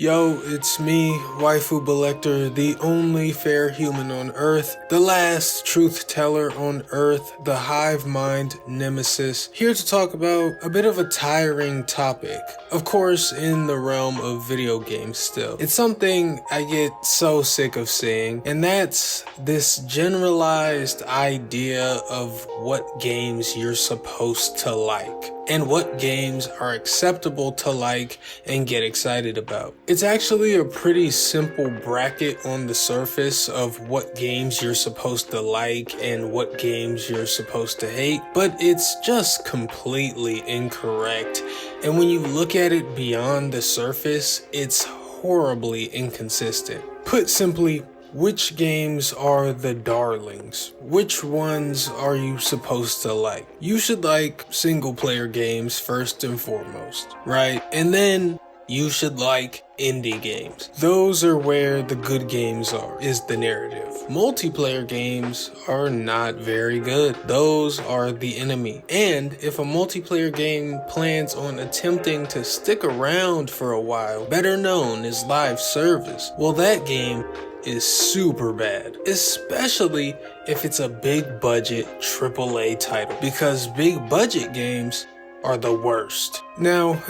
Yo, it's me, Waifu Belector, the only fair human on Earth, the last truth teller on Earth, the hive mind nemesis, here to talk about a bit of a tiring topic. Of course, in the realm of video games still. It's something I get so sick of seeing, and that's this generalized idea of what games you're supposed to like, and what games are acceptable to like and get excited about. It's actually a pretty simple bracket on the surface of what games you're supposed to like and what games you're supposed to hate, but it's just completely incorrect. And when you look at it beyond the surface, it's horribly inconsistent. Put simply, which games are the darlings? Which ones are you supposed to like? You should like single player games first and foremost, right? And then you should like indie games. Those are where the good games are, is the narrative. Multiplayer games are not very good. Those are the enemy. And if a multiplayer game plans on attempting to stick around for a while, better known as live service, well, that game is super bad, especially if it's a big budget AAA title, because big budget games are the worst. Now,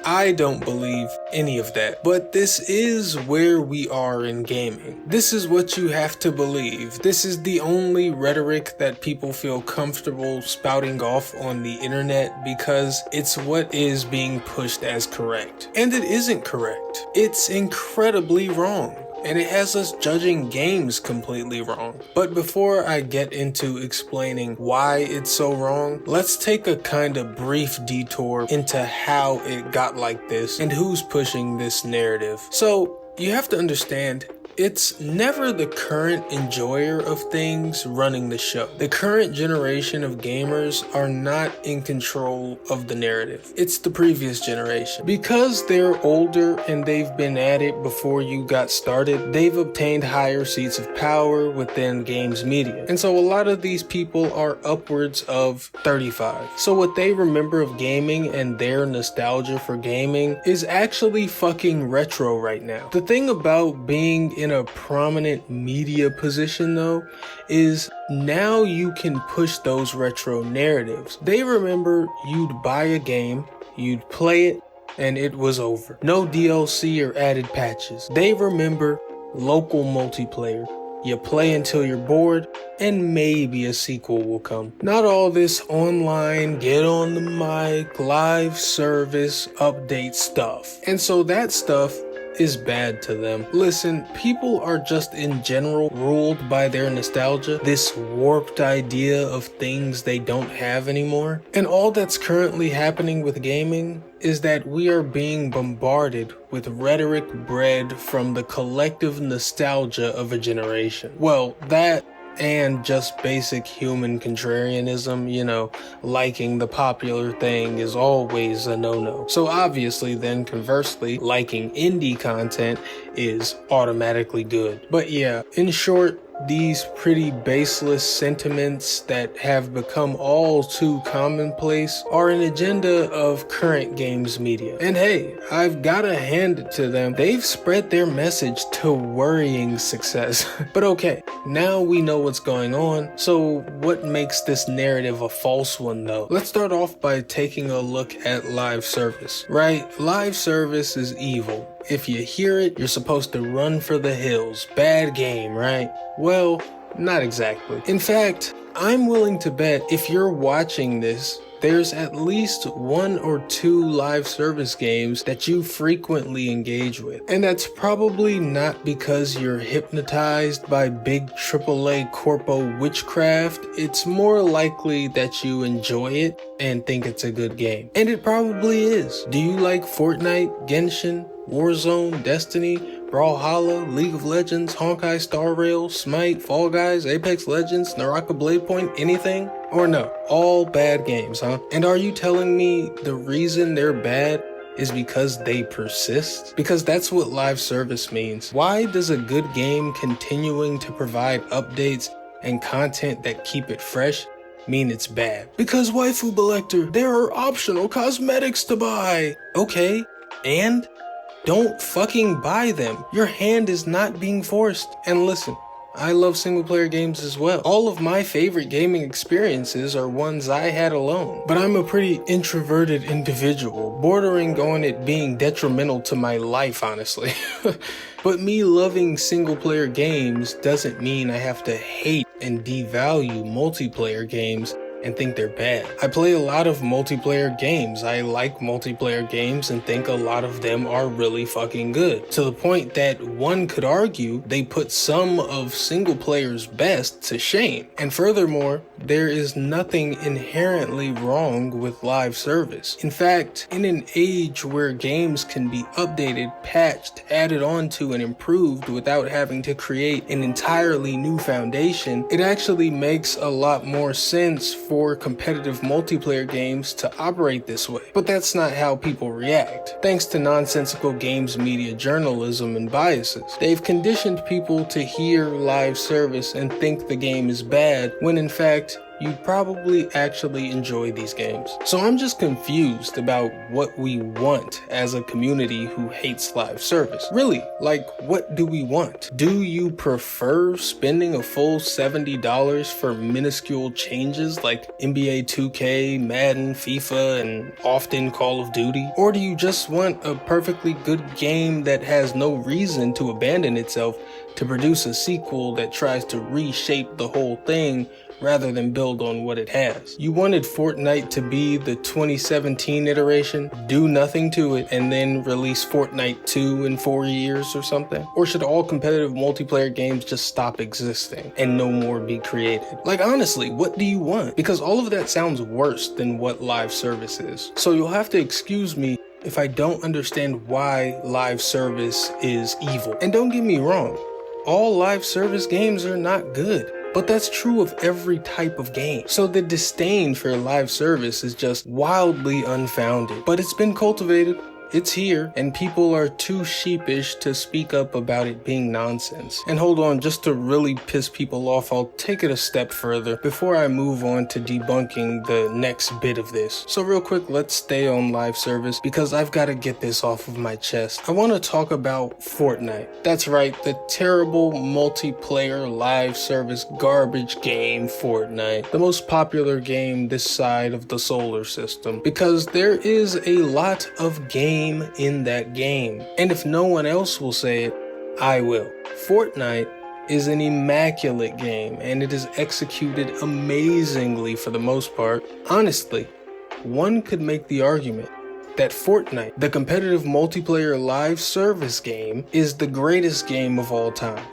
I don't believe any of that, but this is where we are in gaming. This is what you have to believe. This is the only rhetoric that people feel comfortable spouting off on the internet because it's what is being pushed as correct. And it isn't correct. It's incredibly wrong. And it has us judging games completely wrong. But before I get into explaining why it's so wrong, let's take a kind of brief detour into how it got like this and who's pushing this narrative. So you have to understand, it's never the current enjoyer of things running the show. The current generation of gamers are not in control of the narrative. It's the previous generation. Because they're older and they've been at it before you got started, they've obtained higher seats of power within games media. And so a lot of these people are upwards of 35. So what they remember of gaming and their nostalgia for gaming is actually fucking retro right now. The thing about being in a prominent media position though is now you can push those retro narratives. They remember you'd buy a game, you'd play it, and it was over. No DLC or added patches. They remember local multiplayer. You play until you're bored, and maybe a sequel will come. Not all this online, get on the mic, live service, update stuff. And so that stuff is bad to them. Listen, people are just in general ruled by their nostalgia, this warped idea of things they don't have anymore. And all that's currently happening with gaming is that we are being bombarded with rhetoric bred from the collective nostalgia of a generation. Well, that and just basic human contrarianism, liking the popular thing is always a no-no. So obviously then conversely, liking indie content is automatically good. But yeah, in short, these pretty baseless sentiments that have become all too commonplace are an agenda of current games media. And hey, I've gotta hand it to them. They've spread their message to worrying success. But okay, now we know what's going on. So what makes this narrative a false one though? Let's start off by taking a look at live service, right? Live service is evil. If you hear it, you're supposed to run for the hills. Bad game, right? Well, not exactly. In fact, I'm willing to bet if you're watching this, there's at least 1 or 2 live service games that you frequently engage with. And that's probably not because you're hypnotized by big AAA corpo witchcraft. It's more likely that you enjoy it and think it's a good game. And it probably is. Do you like Fortnite, Genshin, Warzone, Destiny, Brawlhalla, League of Legends, Honkai Star Rail, Smite, Fall Guys, Apex Legends, Naraka Blade Point, anything? Or no, all bad games, huh? And are you telling me the reason they're bad is because they persist? Because that's what live service means. Why does a good game continuing to provide updates and content that keep it fresh mean it's bad? Because Waifu Belector, there are optional cosmetics to buy. Okay, and? don't fucking buy them. Your hand is not being forced. And listen, I love single player games as well. All of my favorite gaming experiences are ones I had alone. But I'm a pretty introverted individual, bordering on it being detrimental to my life, honestly. But me loving single player games doesn't mean I have to hate and devalue multiplayer games and think they're bad. I play a lot of multiplayer games. I like multiplayer games and think a lot of them are really fucking good. To the point that one could argue they put some of single player's best to shame. And furthermore, there is nothing inherently wrong with live service. In fact, in an age where games can be updated, patched, added onto, and improved without having to create an entirely new foundation, it actually makes a lot more sense for competitive multiplayer games to operate this way. But that's not how people react. Thanks to nonsensical games media journalism and biases, they've conditioned people to hear live service and think the game is bad, when in fact, you probably actually enjoy these games. So I'm just confused about what we want as a community who hates live service. Really, like, what do we want? Do you prefer spending a full $70 for minuscule changes like NBA 2K, Madden, FIFA, and often Call of Duty? Or do you just want a perfectly good game that has no reason to abandon itself to produce a sequel that tries to reshape the whole thing rather than build on what it has? You wanted Fortnite to be the 2017 iteration, do nothing to it, and then release Fortnite 2 in 4 years or something? Or should all competitive multiplayer games just stop existing and no more be created? Like, honestly, what do you want? Because all of that sounds worse than what live service is. So you'll have to excuse me if I don't understand why live service is evil. And don't get me wrong, all live service games are not good. But that's true of every type of game. So the disdain for live service is just wildly unfounded. But it's been cultivated. It's here, and people are too sheepish to speak up about it being nonsense. And hold on, just to really piss people off, I'll take it a step further before I move on to debunking the next bit of this. So real quick, let's stay on live service because I've got to get this off of my chest. I want to talk about Fortnite. That's right, the terrible multiplayer live service garbage game Fortnite. The most popular game this side of the solar system, because there is a lot of game in that game. And if no one else will say it, I will. Fortnite is an immaculate game, and it is executed amazingly for the most part. Honestly, one could make the argument that Fortnite, the competitive multiplayer live service game, is the greatest game of all time.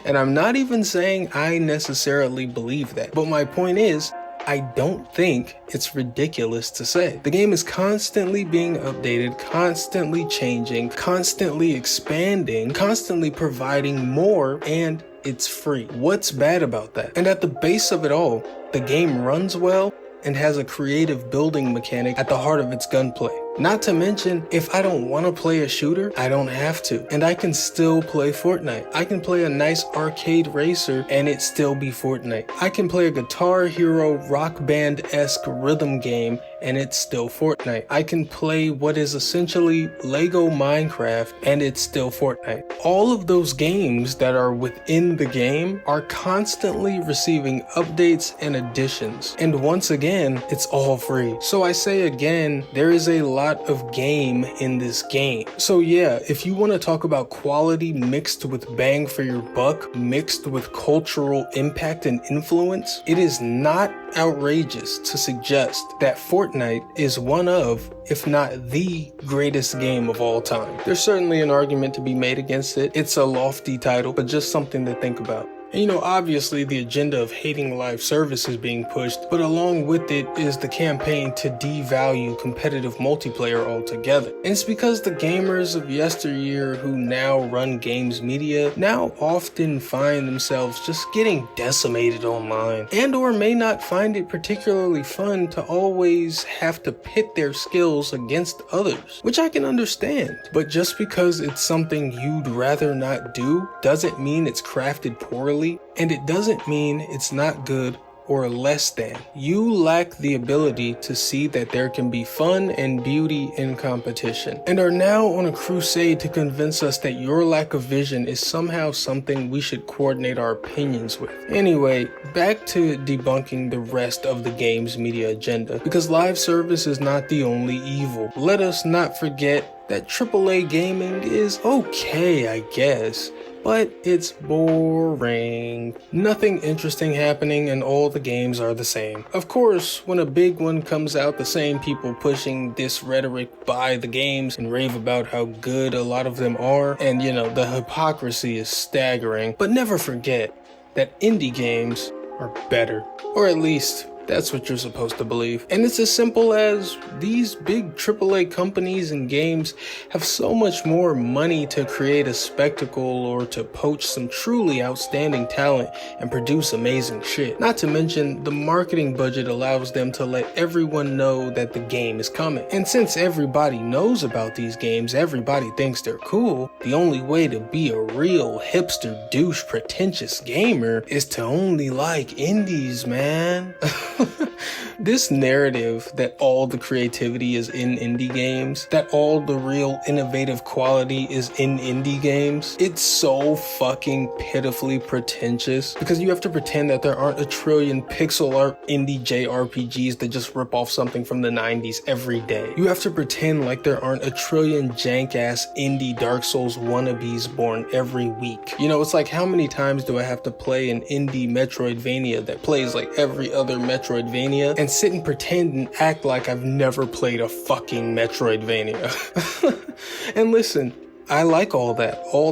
And I'm not even saying I necessarily believe that, but my point is, I don't think it's ridiculous to say. The game is constantly being updated, constantly changing, constantly expanding, constantly providing more, and it's free. What's bad about that? And at the base of it all, the game runs well and has a creative building mechanic at the heart of its gunplay. Not to mention, if I don't want to play a shooter, I don't have to. And I can still play Fortnite. I can play a nice arcade racer and it still be Fortnite. I can play a Guitar Hero Rock Band-esque rhythm game and it's still Fortnite. I can play what is essentially Lego Minecraft and it's still Fortnite. All of those games that are within the game are constantly receiving updates and additions. And once again, it's all free. So I say again, there is a lot of game in this game. So yeah, if you want to talk about quality mixed with bang for your buck, mixed with cultural impact and influence, it is not outrageous to suggest that Fortnite is one of, if not the greatest game of all time. There's certainly an argument to be made against it. It's a lofty title, but just something to think about. And you know, obviously the agenda of hating live service is being pushed, but along with it is the campaign to devalue competitive multiplayer altogether. And it's because the gamers of yesteryear who now run games media now often find themselves just getting decimated online, and or may not find it particularly fun to always have to pit their skills against others, which I can understand. But just because it's something you'd rather not do doesn't mean it's crafted poorly, and it doesn't mean it's not good or less than. You lack the ability to see that there can be fun and beauty in competition, and are now on a crusade to convince us that your lack of vision is somehow something we should coordinate our opinions with. Anyway, back to debunking the rest of the game's media agenda, because live service is not the only evil. Let us not forget that AAA gaming is okay, I guess, but it's boring. Nothing interesting happening and all the games are the same. Of course, when a big one comes out, the same people pushing this rhetoric buy the games and rave about how good a lot of them are, and the hypocrisy is staggering. But never forget that indie games are better, or at least that's what you're supposed to believe. And it's as simple as these big AAA companies and games have so much more money to create a spectacle or to poach some truly outstanding talent and produce amazing shit. Not to mention, the marketing budget allows them to let everyone know that the game is coming. And since everybody knows about these games, everybody thinks they're cool, the only way to be a real hipster douche pretentious gamer is to only like indies, man. This narrative that all the creativity is in indie games, that all the real innovative quality is in indie games, it's so fucking pitifully pretentious, because you have to pretend that there aren't a trillion pixel art indie JRPGs that just rip off something from the 90s every day. You have to pretend like there aren't a trillion jank ass indie Dark Souls wannabes born every week. It's like, how many times do I have to play an indie Metroidvania that plays like every other Metroidvania and sit and pretend and act like I've never played a fucking Metroidvania? And listen, I like all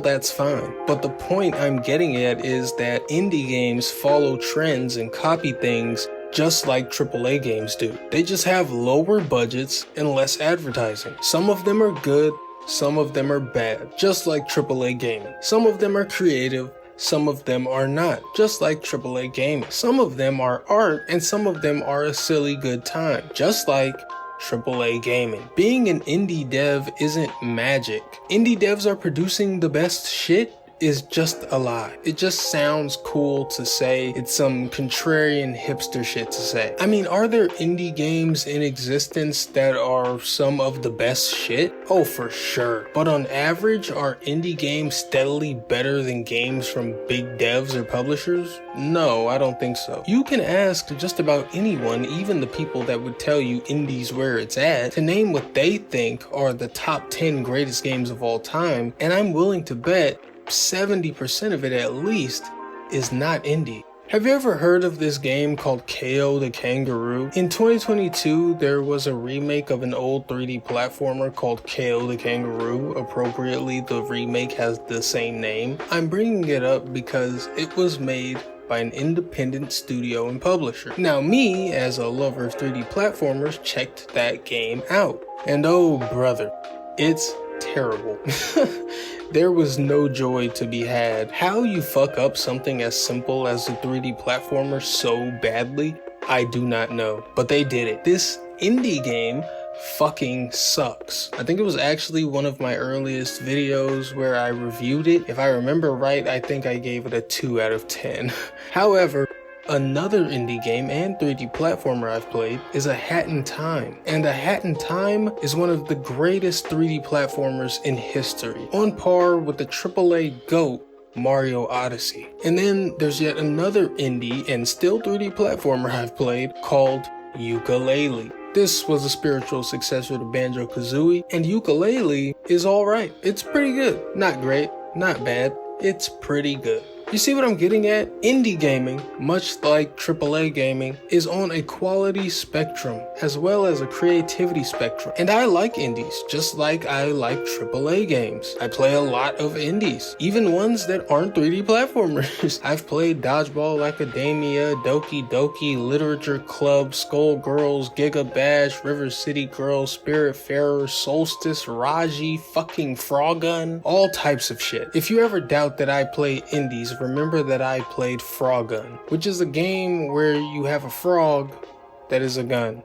that's fine. But the point I'm getting at is that indie games follow trends and copy things just like AAA games do. They just have lower budgets and less advertising. Some of them are good, some of them are bad, just like AAA gaming. Some of them are creative, some of them are not, just like AAA gaming. Some of them are art, and some of them are a silly good time, just like AAA gaming. Being an indie dev isn't magic. Indie devs are producing the best shit is just a lie. It just sounds cool to say. It's some contrarian hipster shit to say. I mean, are there indie games in existence that are some of the best shit? Oh, for sure. But on average, are indie games steadily better than games from big devs or publishers? No, I don't think so. You can ask just about anyone, even the people that would tell you indie's where it's at, to name what they think are the top 10 greatest games of all time, and I'm willing to bet 70% of it at least is not indie. Have you ever heard of this game called KO the Kangaroo? In 2022, there was a remake of an old 3D platformer called KO the Kangaroo. Appropriately, the remake has the same name. I'm bringing it up because it was made by an independent studio and publisher. Now me, as a lover of 3D platformers, checked that game out. And oh brother, it's terrible. There was no joy to be had. How you fuck up something as simple as a 3D platformer so badly, I do not know. But they did it. This indie game fucking sucks. I think it was actually one of my earliest videos where I reviewed it. If I remember right, I think I gave it a 2 out of 10. However, another indie game and 3D platformer I've played is A Hat in Time. And A Hat in Time is one of the greatest 3D platformers in history, on par with the AAA GOAT, Mario Odyssey. And then there's yet another indie and still 3D platformer I've played called Yooka-Laylee. This was a spiritual successor to Banjo-Kazooie, and Yooka-Laylee is alright. It's pretty good. Not great, not bad. It's pretty good. You see what I'm getting at? Indie gaming, much like AAA gaming, is on a quality spectrum as well as a creativity spectrum. And I like indies, just like I like AAA games. I play a lot of indies, even ones that aren't 3D platformers. I've played Dodgeball Academia, Doki Doki, Literature Club, Skullgirls, Giga Bash, River City Girls, Spiritfarer, Solstice, Raji, fucking Frogun, all types of shit. If you ever doubt that I play indies, remember that I played Frogun, which is a game where you have a frog that is a gun.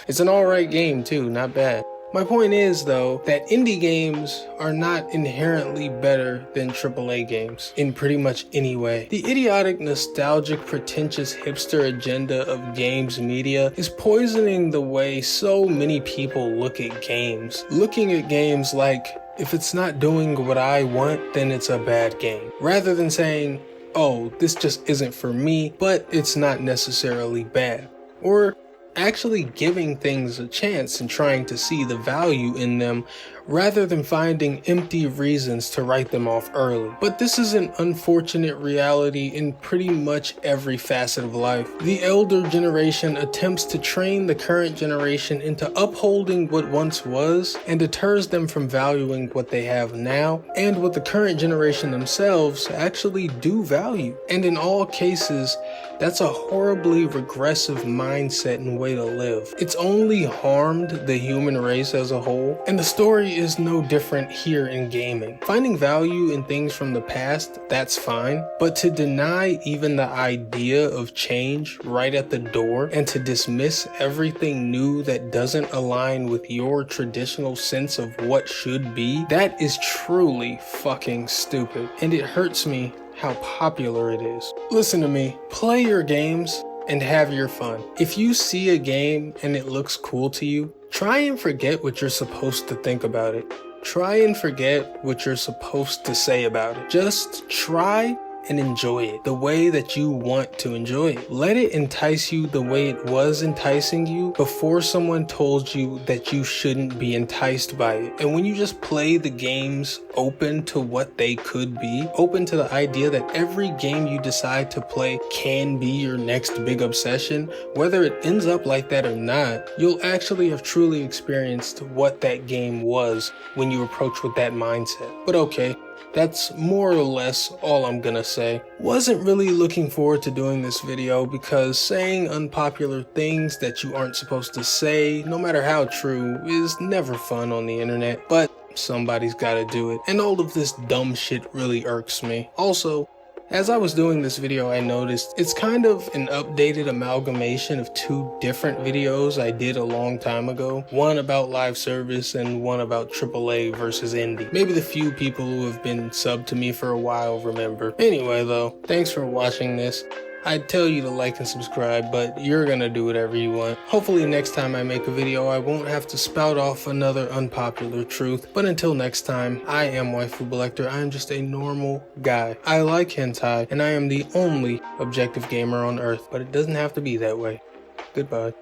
It's an alright game too, not bad. My point is, though, that indie games are not inherently better than AAA games in pretty much any way. The idiotic, nostalgic, pretentious hipster agenda of games media is poisoning the way so many people look at games. Looking at games like, if it's not doing what I want, then it's a bad game. Rather than saying, oh, this just isn't for me, but it's not necessarily bad. Or actually giving things a chance and trying to see the value in them rather than finding empty reasons to write them off early. But this is an unfortunate reality in pretty much every facet of life. The elder generation attempts to train the current generation into upholding what once was and deters them from valuing what they have now and what the current generation themselves actually do value. And in all cases, that's a horribly regressive mindset and way to live. It's only harmed the human race as a whole, and the story is no different here in gaming. Finding value in things from the past, that's fine, but to deny even the idea of change right at the door and to dismiss everything new that doesn't align with your traditional sense of what should be, that is truly fucking stupid, and it hurts me how popular it is. Listen to me, play your games and have your fun. If you see a game and it looks cool to you, try and forget what you're supposed to think about it. Try and forget what you're supposed to say about it. Just try and enjoy it the way that you want to enjoy it. Let it entice you the way it was enticing you before someone told you that you shouldn't be enticed by it. And when you just play the games open to what they could be, open to the idea that every game you decide to play can be your next big obsession, whether it ends up like that or not, you'll actually have truly experienced what that game was when you approach with that mindset. But okay, that's more or less all I'm gonna say. Wasn't really looking forward to doing this video because saying unpopular things that you aren't supposed to say, no matter how true, is never fun on the internet, but somebody's gotta do it. And all of this dumb shit really irks me. Also, as I was doing this video, I noticed it's kind of an updated amalgamation of two different videos I did a long time ago. One about live service and one about AAA versus indie. Maybe the few people who have been subbed to me for a while remember. Anyway though, thanks for watching this. I'd tell you to like and subscribe, but you're gonna do whatever you want. Hopefully next time I make a video, I won't have to spout off another unpopular truth. But until next time, I am Waifu Belector. I am just a normal guy. I like hentai, and I am the only objective gamer on Earth, but it doesn't have to be that way. Goodbye.